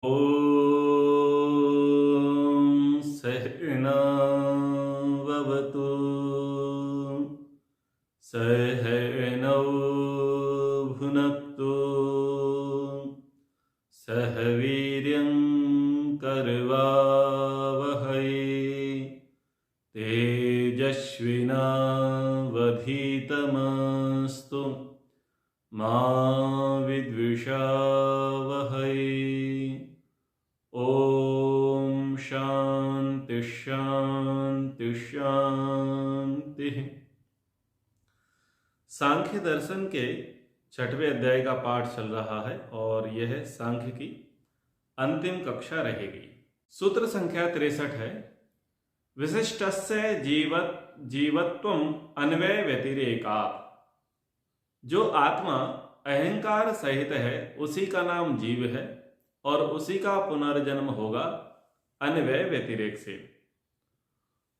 ॐ सहना भवतु सहनौ भुनक्तु सह वीर्यं करवावहै तेजस्विनावधीतमस्तु मा विद्विषावहै। ओम शांति शांति शांति। सांख्य दर्शन के 6वें अध्याय का पाठ चल रहा है और यह सांख्य की अंतिम कक्षा रहेगी। सूत्र संख्या 63 है। विशिष्टस्य जीवत्वम अन्वय व्यतिरेकात्। जो आत्मा अहंकार सहित है उसी का नाम जीव है और उसी का पुनर्जन्म होगा अन्वय व्यतिरेक से।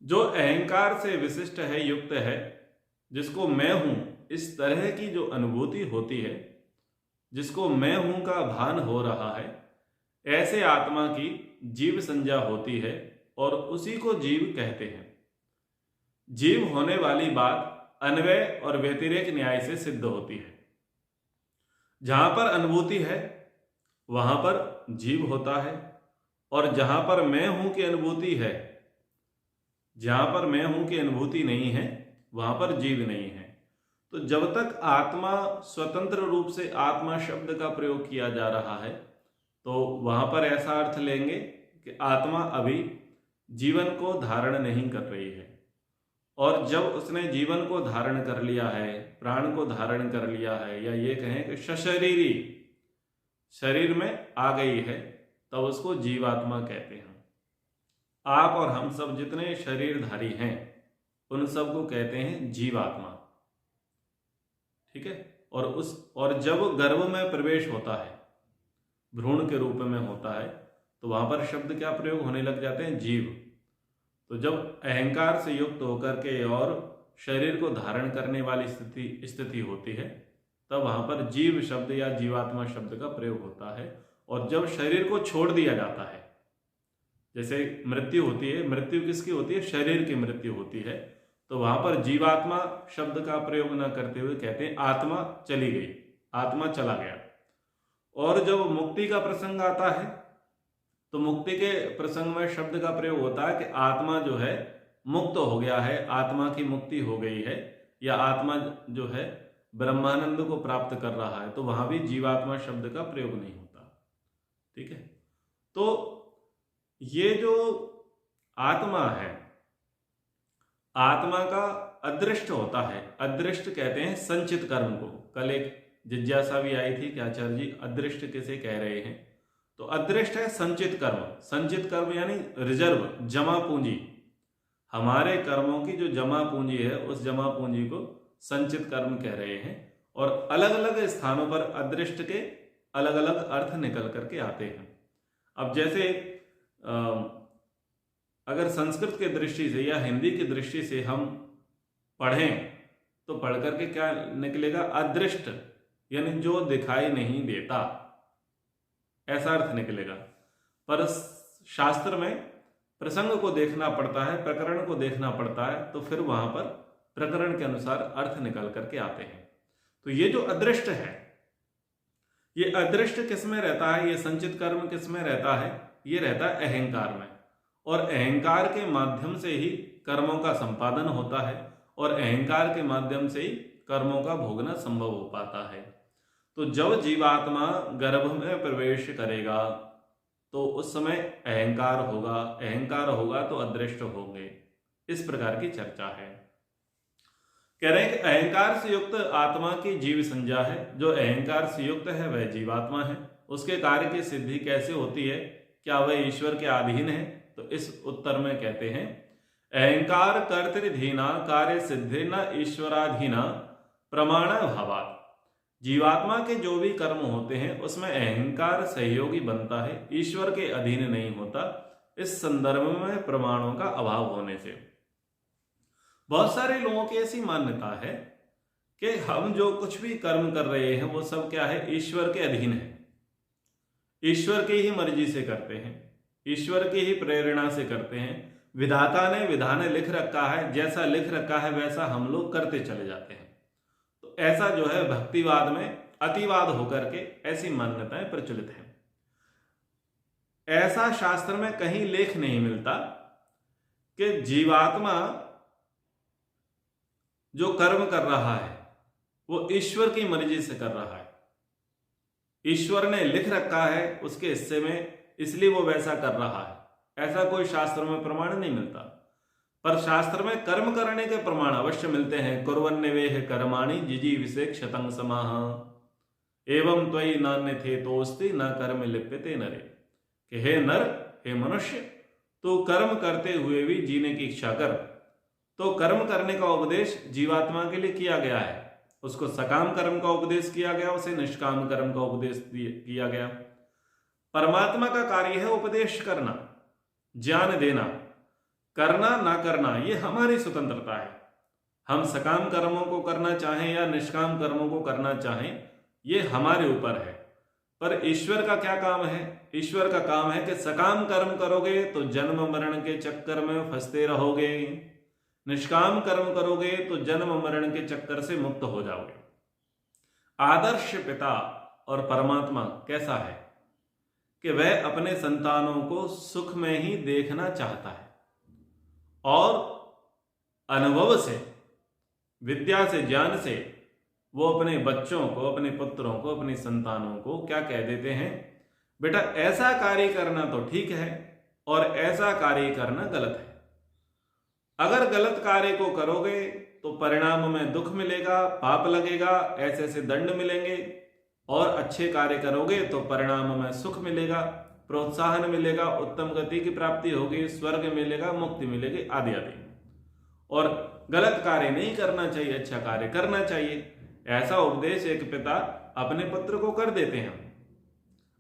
जो अहंकार से विशिष्ट है, युक्त है, जिसको मैं हूं इस तरह की जो अनुभूति होती है, जिसको मैं हूं का भान हो रहा है, ऐसे आत्मा की जीव संज्ञा होती है और उसी को जीव कहते हैं। जीव होने वाली बात अन्वय और व्यतिरेक न्याय से सिद्ध होती है। जहां पर अनुभूति है वहां पर जीव होता है और जहां पर मैं हूं की अनुभूति है, जहां पर मैं हूं की अनुभूति नहीं है वहां पर जीव नहीं है। तो जब तक आत्मा स्वतंत्र रूप से आत्मा शब्द का प्रयोग किया जा रहा है तो वहां पर ऐसा अर्थ लेंगे कि आत्मा अभी जीवन को धारण नहीं कर रही है, और जब उसने जीवन को धारण कर लिया है, प्राण को धारण कर लिया है, या ये कहें कि सशरीरी शरीर में आ गई है, तब उसको जीवात्मा कहते हैं। आप और हम सब जितने शरीरधारी हैं उन सब को कहते हैं जीवात्मा। ठीक है। और जब गर्भ में प्रवेश होता है, भ्रूण के रूप में होता है, तो वहां पर शब्द क्या प्रयोग होने लग जाते हैं? जीव। तो जब अहंकार से युक्त होकर के और शरीर को धारण करने वाली स्थिति होती है, तब वहां पर जीव शब्द या जीवात्मा शब्द का प्रयोग होता है। और जब शरीर को छोड़ दिया जाता है, जैसे मृत्यु होती है, मृत्यु किसकी होती है? शरीर की मृत्यु होती है, तो वहां पर जीवात्मा शब्द का प्रयोग न करते हुए कहते हैं आत्मा चली गई, आत्मा चला गया। और जब मुक्ति का प्रसंग आता है तो मुक्ति के प्रसंग में शब्द का प्रयोग होता है कि आत्मा जो है मुक्त हो गया है, आत्मा की मुक्ति हो गई है, या आत्मा जो है ब्रह्मानंद को प्राप्त कर रहा है, तो वहां भी जीवात्मा शब्द का प्रयोग नहीं होता। ठीक है। तो ये जो आत्मा है, आत्मा का अदृष्ट होता है। अदृष्ट कहते हैं संचित कर्म को। कल एक जिज्ञासा भी आई थी कि आचार्य जी अदृष्ट किसे कह रहे हैं? तो अदृष्ट है संचित कर्म। संचित कर्म यानी रिजर्व, जमा पूंजी। हमारे कर्मों की जो जमा पूंजी है, उस जमा पूंजी को संचित कर्म कह रहे हैं। और अलग अलग स्थानों पर अदृष्ट के अलग अलग अर्थ निकल करके आते हैं। अब जैसे अगर संस्कृत की दृष्टि से या हिंदी की दृष्टि से हम पढ़ें तो पढ़ करके क्या निकलेगा? अदृष्ट यानी जो दिखाई नहीं देता, ऐसा अर्थ निकलेगा। पर शास्त्र में प्रसंग को देखना पड़ता है, प्रकरण को देखना पड़ता है, तो फिर वहां पर प्रकरण के अनुसार अर्थ निकल करके आते हैं। तो ये जो अदृष्ट है, ये अदृष्ट किस में रहता है? ये संचित कर्म किस में रहता है? ये रहता है अहंकार में। और अहंकार के माध्यम से ही कर्मों का संपादन होता है और अहंकार के माध्यम से ही कर्मों का भोगना संभव हो पाता है। तो जब जीवात्मा गर्भ में प्रवेश करेगा तो उस समय अहंकार होगा, अहंकार होगा तो अदृष्ट होंगे। इस प्रकार की चर्चा है। कह रहे हैं कि अहंकार से युक्त आत्मा की जीव संज्ञा है। जो अहंकार से युक्त है वह जीवात्मा है। उसके कार्य की सिद्धि कैसे होती है? क्या वह ईश्वर के अधीन है? तो इस उत्तर में कहते हैं अहंकार कर्तृधीना कार्य सिद्धि न ईश्वराधीना प्रमाण भावात्। जीवात्मा के जो भी कर्म होते हैं उसमें अहंकार सहयोगी बनता है, ईश्वर के अधीन नहीं होता। इस संदर्भ में प्रमाणों का अभाव होने से बहुत सारे लोगों की ऐसी मान्यता है कि हम जो कुछ भी कर्म कर रहे हैं वो सब क्या है? ईश्वर के अधीन है। ईश्वर की ही मर्जी से करते हैं, ईश्वर की ही प्रेरणा से करते हैं। विधाता ने विधान लिख रखा है, जैसा लिख रखा है वैसा हम लोग करते चले जाते हैं। तो ऐसा जो है भक्तिवाद में अतिवाद होकर के ऐसी मान्यताएं प्रचलित हैं। ऐसा शास्त्र में कहीं लेख नहीं मिलता कि जीवात्मा जो कर्म कर रहा है वो ईश्वर की मर्जी से कर रहा है, ईश्वर ने लिख रखा है उसके हिस्से में, इसलिए वो वैसा कर रहा है। ऐसा कोई शास्त्र में प्रमाण नहीं मिलता। पर शास्त्र में कर्म करने के प्रमाण अवश्य मिलते हैं। कुर्वन्निवेह कर्माणि जिजीविषे क्षतं समाह एवं त्वयि नान्य थे तोस्ति न कर्म लिप्यते नरे, कि हे नर, हे मनुष्य, तो कर्म करते हुए भी जीने की इच्छा कर। तो कर्म करने का उपदेश जीवात्मा के लिए किया गया है। उसको सकाम कर्म का उपदेश किया गया, उसे निष्काम कर्म का उपदेश किया गया। परमात्मा का कार्य है उपदेश करना, ज्ञान देना। करना ना करना ये हमारी स्वतंत्रता है। हम सकाम कर्मों को करना चाहें या निष्काम कर्मों को करना चाहें, ये हमारे ऊपर है। पर ईश्वर का क्या काम है? ईश्वर का काम है कि सकाम कर्म करोगे तो जन्म मरण के चक्कर में फंसते रहोगे, निष्काम कर्म करोगे तो जन्म मरण के चक्कर से मुक्त हो जाओगे। आदर्श पिता और परमात्मा कैसा है कि वह अपने संतानों को सुख में ही देखना चाहता है और अनुभव से, विद्या से, ज्ञान से वो अपने बच्चों को, अपने पुत्रों को, अपनी संतानों को क्या कह देते हैं? बेटा ऐसा कार्य करना तो ठीक है और ऐसा कार्य करना गलत है। अगर गलत कार्य को करोगे तो परिणाम में दुख मिलेगा, पाप लगेगा, ऐसे ऐसे दंड मिलेंगे, और अच्छे कार्य करोगे तो परिणाम में सुख मिलेगा, प्रोत्साहन मिलेगा, उत्तम गति की प्राप्ति होगी, स्वर्ग मिलेगा, मुक्ति मिलेगी, आदि आदि। और गलत कार्य नहीं करना चाहिए, अच्छा कार्य करना चाहिए। ऐसा उपदेश एक पिता अपने पुत्र को कर देते हैं।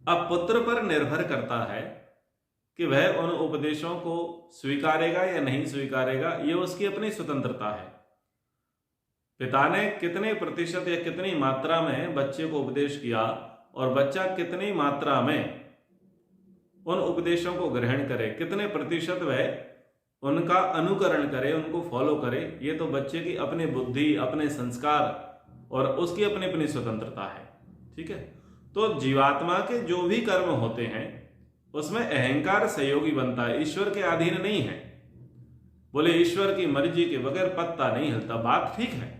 अब पुत्र पर निर्भर करता है कि वह उन उपदेशों को स्वीकारेगा या नहीं स्वीकारेगा, ये उसकी अपनी स्वतंत्रता है। पिता ने कितने प्रतिशत या कितनी मात्रा में बच्चे को उपदेश किया और बच्चा कितनी मात्रा में उन उपदेशों को ग्रहण करे, कितने प्रतिशत वह उनका अनुकरण करे, उनको फॉलो करे, ये तो बच्चे की अपनी बुद्धि, अपने संस्कार और उसकी अपनी अपनी स्वतंत्रता है। ठीक है। तो जीवात्मा के जो भी कर्म होते हैं उसमें अहंकार सहयोगी बनता है, ईश्वर के अधीन नहीं है। बोले ईश्वर की मर्जी के बगैर पत्ता नहीं हिलता, बात ठीक है।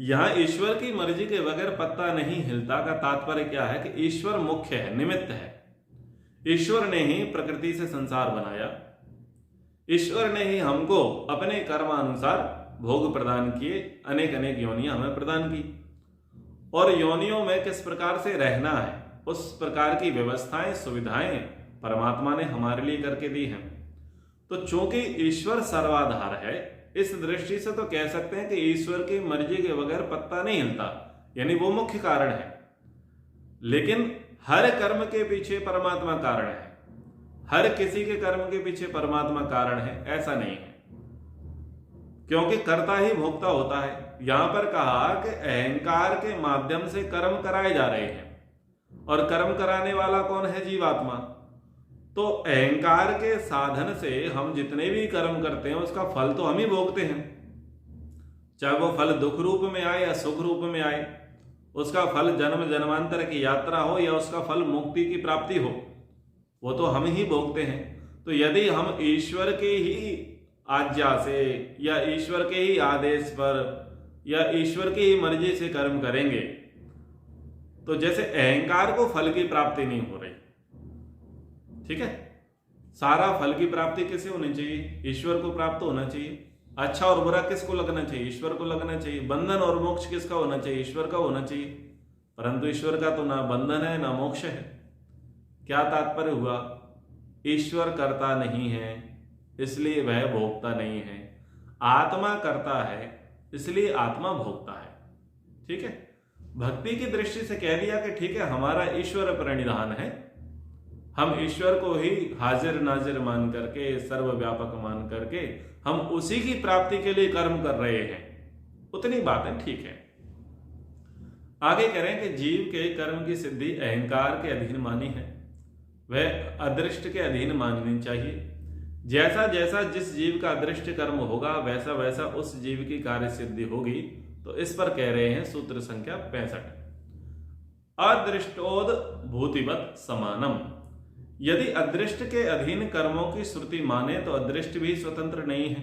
यहां ईश्वर की मर्जी के बगैर पत्ता नहीं हिलता का तात्पर्य क्या है कि ईश्वर मुख्य है, निमित्त है। ईश्वर ने ही प्रकृति से संसार बनाया, ईश्वर ने ही हमको अपने कर्मानुसार भोग प्रदान किए, अनेक अनेक योनियां हमें प्रदान की, और योनियों में किस प्रकार से रहना है उस प्रकार की व्यवस्थाएं, सुविधाएं परमात्मा ने हमारे लिए करके दी हैं। तो चूंकि ईश्वर सर्वाधार है, इस दृष्टि से तो कह सकते हैं कि ईश्वर की मर्जी के बगैर पत्ता नहीं हिलता, यानी वो मुख्य कारण है। लेकिन हर कर्म के पीछे परमात्मा कारण है, हर किसी के कर्म के पीछे परमात्मा कारण है, ऐसा नहीं है। क्योंकि कर्ता ही भोक्ता होता है। यहां पर कहा कि अहंकार के माध्यम से कर्म कराए जा रहे हैं, और कर्म कराने वाला कौन है? जीवात्मा। तो अहंकार के साधन से हम जितने भी कर्म करते हैं उसका फल तो हम ही भोगते हैं, चाहे वो फल दुख रूप में आए या सुख रूप में आए, उसका फल जन्म जन्मांतर की यात्रा हो या उसका फल मुक्ति की प्राप्ति हो, वो तो हम ही भोगते हैं। तो यदि हम ईश्वर के ही आज्ञा से या ईश्वर के ही आदेश पर या ईश्वर की ही मर्जी से कर्म करेंगे तो जैसे अहंकार को फल की प्राप्ति नहीं हो रही, ठीक है, सारा फल की प्राप्ति किसे होनी चाहिए? ईश्वर को प्राप्त होना चाहिए। अच्छा और बुरा किसको लगना चाहिए? ईश्वर को लगना चाहिए। बंधन और मोक्ष किसका होना चाहिए? ईश्वर का होना चाहिए। परंतु ईश्वर का तो ना बंधन है ना मोक्ष है। क्या तात्पर्य हुआ? ईश्वर करता नहीं है इसलिए वह भोगता नहीं है, आत्मा करता है इसलिए आत्मा भोगता है। ठीक है। भक्ति की दृष्टि से कह दिया कि ठीक है, हमारा ईश्वर प्रणिधान है, हम ईश्वर को ही हाजिर नाजिर मान करके, सर्वव्यापक मान करके हम उसी की प्राप्ति के लिए कर्म कर रहे हैं, उतनी बातें ठीक है। आगे कह रहे हैं कि जीव के कर्म की सिद्धि अहंकार के अधीन मानी है, वह अदृष्ट के अधीन माननी चाहिए। जैसा जैसा जिस जीव का अदृष्ट कर्म होगा वैसा वैसा उस जीव की कार्य सिद्धि होगी। तो इस पर कह रहे हैं सूत्र संख्या 65, अदृष्टोद भूतिवत समानम। यदि अदृष्ट के अधीन कर्मों की श्रुति माने तो अदृष्ट भी स्वतंत्र नहीं है,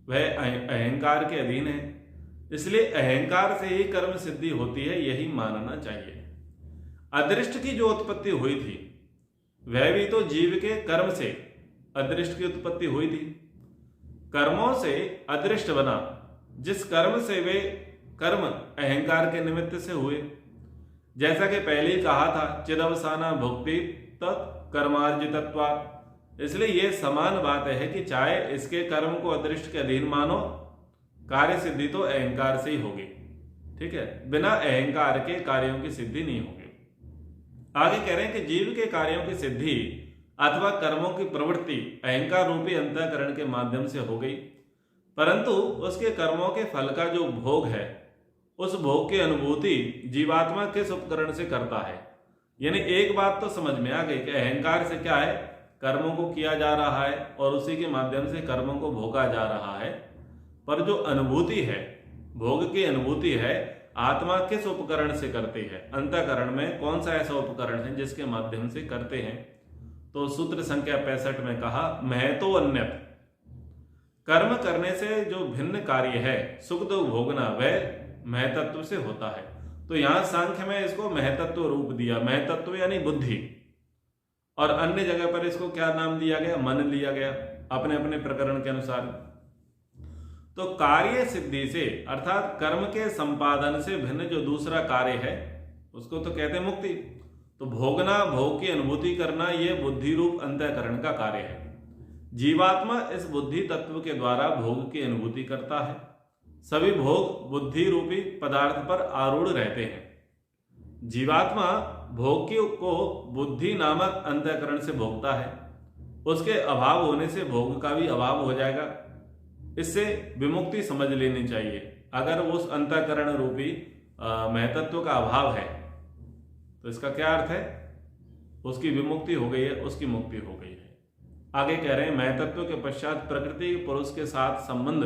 वह अहंकार के अधीन है, इसलिए अहंकार से ही कर्म सिद्धि होती है, यही मानना चाहिए। अदृष्ट की जो उत्पत्ति हुई थी वह भी तो जीव के कर्म से अदृष्ट की उत्पत्ति हुई थी। कर्मों से अदृष्ट बना, जिस कर्म से वे कर्म अहंकार के निमित्त से हुए। जैसा कि पहले ही कहा था, चिदवसाना भुक्ति तत्कर्मार्जितत्वात्। इसलिए यह समान बात है कि चाहे इसके कर्म को अदृष्ट के अधीन मानो, कार्य सिद्धि तो अहंकार से ही होगी। ठीक है, बिना अहंकार के कार्यों की सिद्धि नहीं होगी। आगे कह रहे हैं कि जीव के कार्यों की सिद्धि अथवा कर्मों की प्रवृत्ति अहंकार रूपी अंतःकरण के माध्यम से हो गई, परंतु उसके कर्मों के फल का जो भोग है उस भोग की अनुभूति जीवात्मा किस उपकरण से करता है। यानी एक बात तो समझ में आ गई कि अहंकार से क्या है, कर्मों को किया जा रहा है और उसी के माध्यम से कर्मों को भोगा जा रहा है, पर जो अनुभूति है, भोग की अनुभूति है, आत्मा किस उपकरण से करती है, अंतःकरण में कौन सा ऐसा उपकरण है जिसके माध्यम से करते हैं। तो सूत्र संख्या 65 में कहा, महतो अन्यत, कर्म करने से जो भिन्न कार्य है सुख दुख भोगना, वह महतत्व से होता है। तो यहां सांख्य में इसको महतत्व रूप दिया, महतत्व यानी बुद्धि, और अन्य जगह पर इसको क्या नाम दिया गया, मन लिया गया, अपने अपने प्रकरण के अनुसार। तो कार्य सिद्धि से अर्थात कर्म के संपादन से भिन्न जो दूसरा कार्य है उसको तो कहते हैं मुक्ति। तो भोगना, भोग की अनुभूति करना, यह बुद्धि रूप अंतःकरण का कार्य है। जीवात्मा इस बुद्धि तत्व के द्वारा भोग की अनुभूति करता है। सभी भोग बुद्धि रूपी पदार्थ पर आरूढ़ रहते हैं। जीवात्मा भोग को बुद्धि नामक अंतःकरण से भोगता है, उसके अभाव होने से भोग का भी अभाव हो जाएगा। इससे विमुक्ति समझ लेनी चाहिए। अगर उस अंतःकरण रूपी महतत्व का अभाव है तो इसका क्या अर्थ है, उसकी विमुक्ति हो गई है, उसकी मुक्ति हो गई है। आगे कह रहे हैं, महतत्व के पश्चात प्रकृति पुरुष के साथ संबंध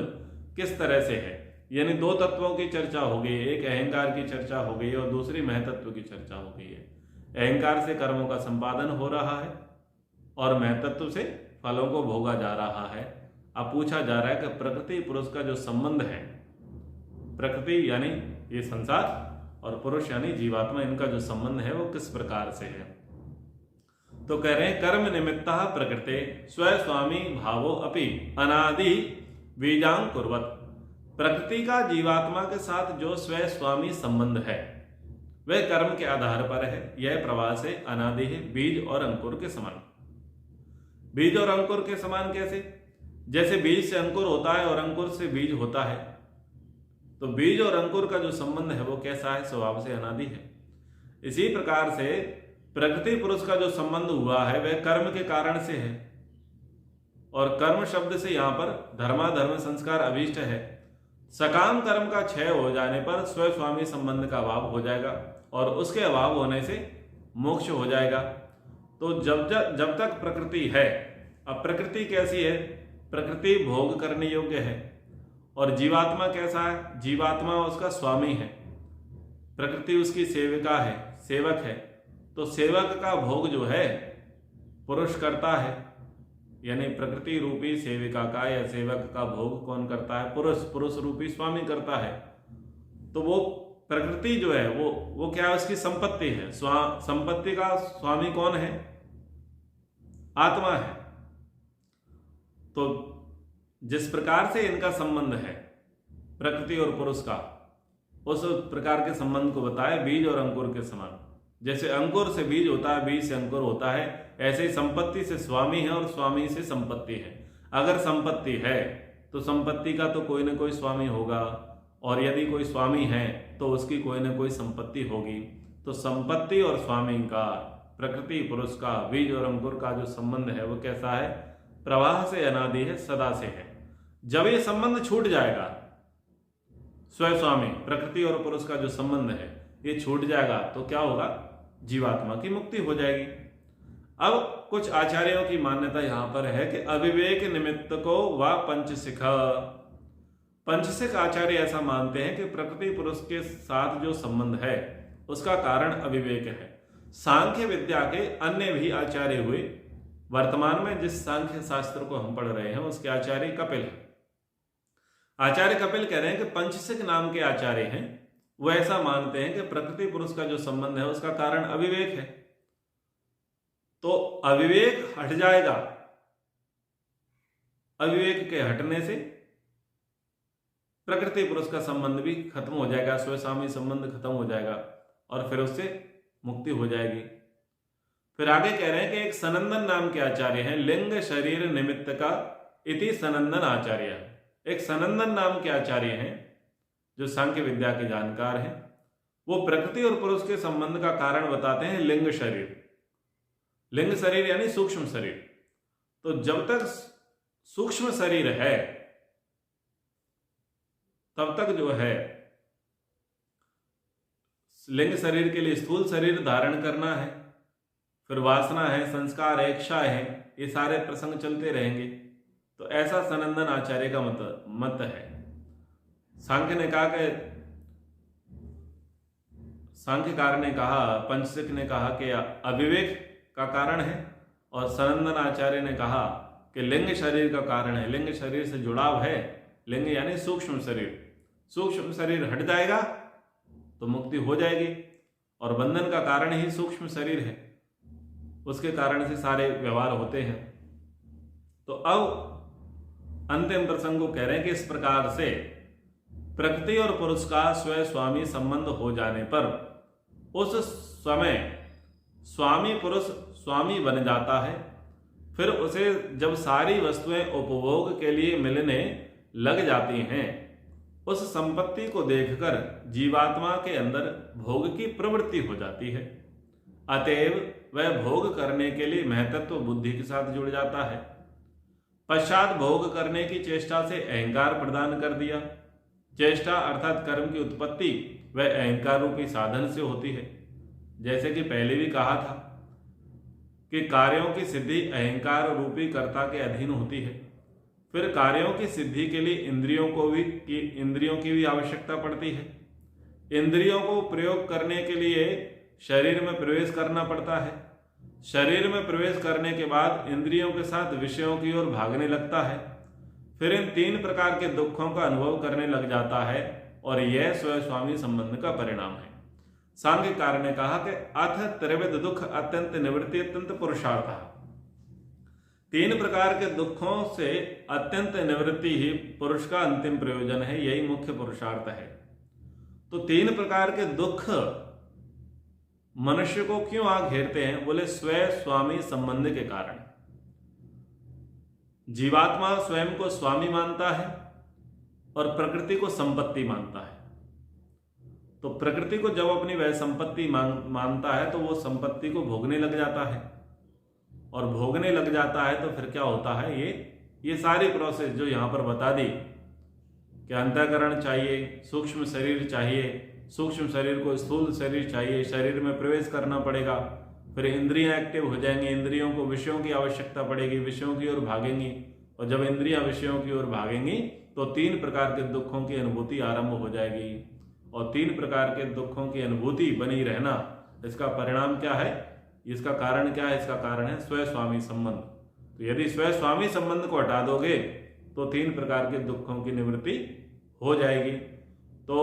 किस तरह से है। यानी दो तत्वों की चर्चा हो गई है, एक अहंकार की चर्चा हो गई है और दूसरी महतत्व की चर्चा हो गई है। अहंकार से कर्मों का संपादन हो रहा है और महतत्व से फलों को भोगा जा रहा है। अब पूछा जा रहा है कि प्रकृति पुरुष का जो संबंध है, प्रकृति यानी ये संसार और पुरुष यानी जीवात्मा, इनका जो संबंध है वो किस प्रकार से है। तो कह रहे हैं, कर्म निमित्तः प्रकृते स्वस्वामी भावो अपि अनादि बीजांग कुर्वत। प्रकृति का जीवात्मा के साथ जो स्वस्वामी संबंध है वह कर्म के आधार पर है। यह प्रवाह से अनादि है, बीज और अंकुर के समान। बीज और अंकुर के समान कैसे? जैसे बीज से अंकुर होता है और अंकुर से बीज होता है, तो बीज और अंकुर का जो संबंध है वो कैसा है, स्वभाव से अनादि है। इसी प्रकार से प्रकृति पुरुष का जो संबंध हुआ है वह कर्म के कारण से है, और कर्म शब्द से यहाँ पर धर्माधर्म संस्कार अभीष्ट है। सकाम कर्म का क्षय हो जाने पर स्वस्वामी संबंध का अभाव हो जाएगा और उसके अभाव होने से मोक्ष हो जाएगा। तो जब तक प्रकृति है, अब प्रकृति कैसी है, प्रकृति भोग करने योग्य है, और जीवात्मा कैसा है, जीवात्मा उसका स्वामी है, प्रकृति उसकी सेविका है, सेवक है। तो सेवक का भोग जो है पुरुष करता है, यानी प्रकृति रूपी सेविका का या सेवक का भोग कौन करता है, पुरुष, पुरुष रूपी स्वामी करता है। तो वो प्रकृति जो है वो क्या है, उसकी संपत्ति है। संपत्ति का स्वामी कौन है, आत्मा है। तो जिस प्रकार से इनका संबंध है प्रकृति और पुरुष का, उस प्रकार के संबंध को बताया बीज और अंकुर के समान। जैसे अंकुर से बीज होता है, बीज से अंकुर होता है, ऐसे ही संपत्ति से स्वामी है और स्वामी से संपत्ति है। अगर संपत्ति है तो संपत्ति का तो कोई ना कोई स्वामी होगा, और यदि कोई स्वामी है तो उसकी कोई ना कोई संपत्ति होगी। तो संपत्ति और स्वामी का, प्रकृति पुरुष का, बीज और अंकुर का जो संबंध है वो कैसा है, प्रवाह से अनादि है, सदा से है। जब ये संबंध छूट जाएगा, स्वस्वामी प्रकृति और पुरुष का जो संबंध है ये छूट जाएगा तो क्या होगा, जीवात्मा की मुक्ति हो जाएगी। अब कुछ आचार्यों की मान्यता यहां पर है कि अविवेक निमित्त को व पंचशिख, पंचशिख आचार्य ऐसा मानते हैं कि प्रकृति पुरुष के साथ जो संबंध है उसका कारण अविवेक है। सांख्य विद्या के अन्य भी आचार्य हुए, वर्तमान में जिस सांख्य शास्त्र को हम पढ़ रहे हैं उसके आचार्य कपिल हैं। आचार्य कपिल कह रहे हैं कि पंचशिख नाम के आचार्य हैं, वो ऐसा मानते हैं कि प्रकृति पुरुष का जो संबंध है उसका कारण अविवेक है। तो अविवेक हट जाएगा, अविवेक के हटने से प्रकृति पुरुष का संबंध भी खत्म हो जाएगा, स्वस्वामी संबंध खत्म हो जाएगा और फिर उससे मुक्ति हो जाएगी। फिर आगे कह रहे हैं कि एक सनंदन नाम के आचार्य हैं, लिंग शरीर निमित्त का इति सनंदन आचार्य। एक सनंदन नाम के आचार्य हैं जो सांख्य विद्या के जानकार हैं, वो प्रकृति और पुरुष के संबंध का कारण बताते हैं लिंग शरीर। लिंग शरीर यानी सूक्ष्म शरीर। तो जब तक सूक्ष्म शरीर है तब तक जो है लिंग शरीर के लिए स्थूल शरीर धारण करना है, फिर वासना है, संस्कार है, इच्छा है, ये सारे प्रसंग चलते रहेंगे। तो ऐसा सनंदन आचार्य का मत है। सांख्य ने कहा कि सांख्यकार ने कहा, पंचशिख ने कहा कि अविवेक का कारण है, और सनंदन आचार्य ने कहा कि लिंग शरीर का कारण है, लिंग शरीर से जुड़ाव है। लिंग यानी सूक्ष्म शरीर, सूक्ष्म शरीर हट जाएगा तो मुक्ति हो जाएगी, और बंधन का कारण ही सूक्ष्म शरीर है, उसके कारण से सारे व्यवहार होते हैं। तो अब अंतिम प्रसंग को कह रहे हैं कि इस प्रकार से प्रकृति और पुरुष का स्व स्वामी संबंध हो जाने पर उस समय स्वामी पुरुष स्वामी बन जाता है। फिर उसे जब सारी वस्तुएं उपभोग के लिए मिलने लग जाती हैं, उस संपत्ति को देखकर जीवात्मा के अंदर भोग की प्रवृत्ति हो जाती है। अतएव वह भोग करने के लिए महतत्व बुद्धि के साथ जुड़ जाता है। पश्चात भोग करने की चेष्टा से अहंकार प्रदान कर दिया। चेष्टा अर्थात कर्म की उत्पत्ति वह अहंकार रूपी साधन से होती है। जैसे कि पहले भी कहा था कि कार्यों की सिद्धि अहंकार रूपी कर्ता के अधीन होती है। फिर कार्यों की सिद्धि के लिए इंद्रियों की भी आवश्यकता पड़ती है। इंद्रियों को प्रयोग करने के लिए शरीर में प्रवेश करना पड़ता है। शरीर में प्रवेश करने के बाद इंद्रियों के साथ विषयों की ओर भागने लगता है। फिर इन तीन प्रकार के दुखों का अनुभव करने लग जाता है, और यह स्वस्वामी संबंध का परिणाम है। सांख्यकार ने कहा कि अथ त्रिविध दुख अत्यंत निवृत्ति अत्यंत पुरुषार्थ। तीन प्रकार के दुखों से अत्यंत निवृत्ति ही पुरुष का अंतिम प्रयोजन है, यही मुख्य पुरुषार्थ है। तो तीन प्रकार के दुख मनुष्य को क्यों आ घेरते हैं? बोले स्व स्वामी संबंध के कारण। जीवात्मा स्वयं को स्वामी मानता है और प्रकृति को संपत्ति मानता है। तो प्रकृति को जब अपनी वह संपत्ति मानता है तो वो संपत्ति को भोगने लग जाता है, और भोगने लग जाता है तो फिर क्या होता है, ये सारी प्रोसेस जो यहां पर बता दी कि अंतःकरण चाहिए, सूक्ष्म शरीर चाहिए, सूक्ष्म शरीर को स्थूल शरीर चाहिए, शरीर में प्रवेश करना पड़ेगा, फिर इंद्रियां एक्टिव हो जाएंगी, इंद्रियों को विषयों की आवश्यकता पड़ेगी, विषयों की ओर भागेंगी, और जब इंद्रियां विषयों की ओर भागेंगी तो तीन प्रकार के दुखों की अनुभूति आरंभ हो जाएगी। और तीन प्रकार के दुखों की अनुभूति बनी रहना, इसका परिणाम क्या है, इसका कारण क्या है? इसका कारण है स्वस्वामी संबंध। तो यदि स्वस्वामी संबंध को हटा दोगे तो तीन प्रकार के दुखों की निवृत्ति हो जाएगी। तो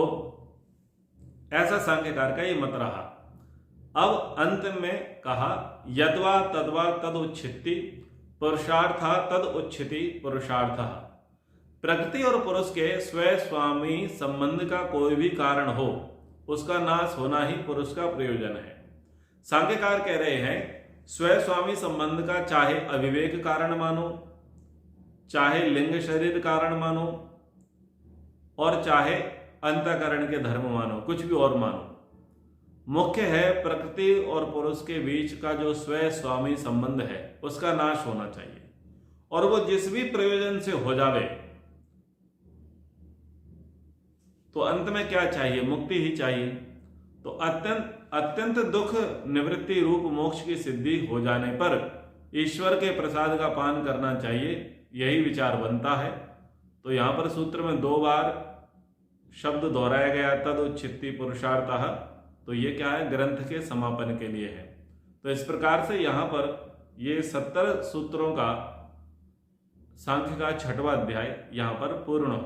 ऐसा सांख्यकार का ये मत रहा। अब अंत में कहा यद्वा तद्वा तद उच्छिति पुरुषार्थ तद उच्छिति पुरुषार्थ। प्रकृति और पुरुष के स्वस्वामी संबंध का कोई भी कारण हो, उसका नाश होना ही पुरुष का प्रयोजन है। सांख्यकार कह रहे हैं स्वस्वामी संबंध का चाहे अविवेक कारण मानो, चाहे लिंग शरीर कारण मानो, और चाहे अंतःकरण के धर्म मानो, कुछ भी और मानो, मुख्य है प्रकृति और पुरुष के बीच का जो स्वस्वामी संबंध है उसका नाश होना चाहिए। और वो जिस भी प्रयोजन से हो जावे तो अंत में क्या चाहिए? मुक्ति ही चाहिए। तो अत्यंत दुख निवृत्ति रूप मोक्ष की सिद्धि हो जाने पर ईश्वर के प्रसाद का पान करना चाहिए, यही विचार बनता है। तो यहाँ पर सूत्र में 2 बार शब्द दोहराया गया, तद उच्छित्ति पुरुषार्थः। तो ये क्या है, ग्रंथ के समापन के लिए है। तो इस प्रकार से यहाँ पर ये 70 सूत्रों का सांख्य का 6वां अध्याय यहाँ पर पूर्ण हो।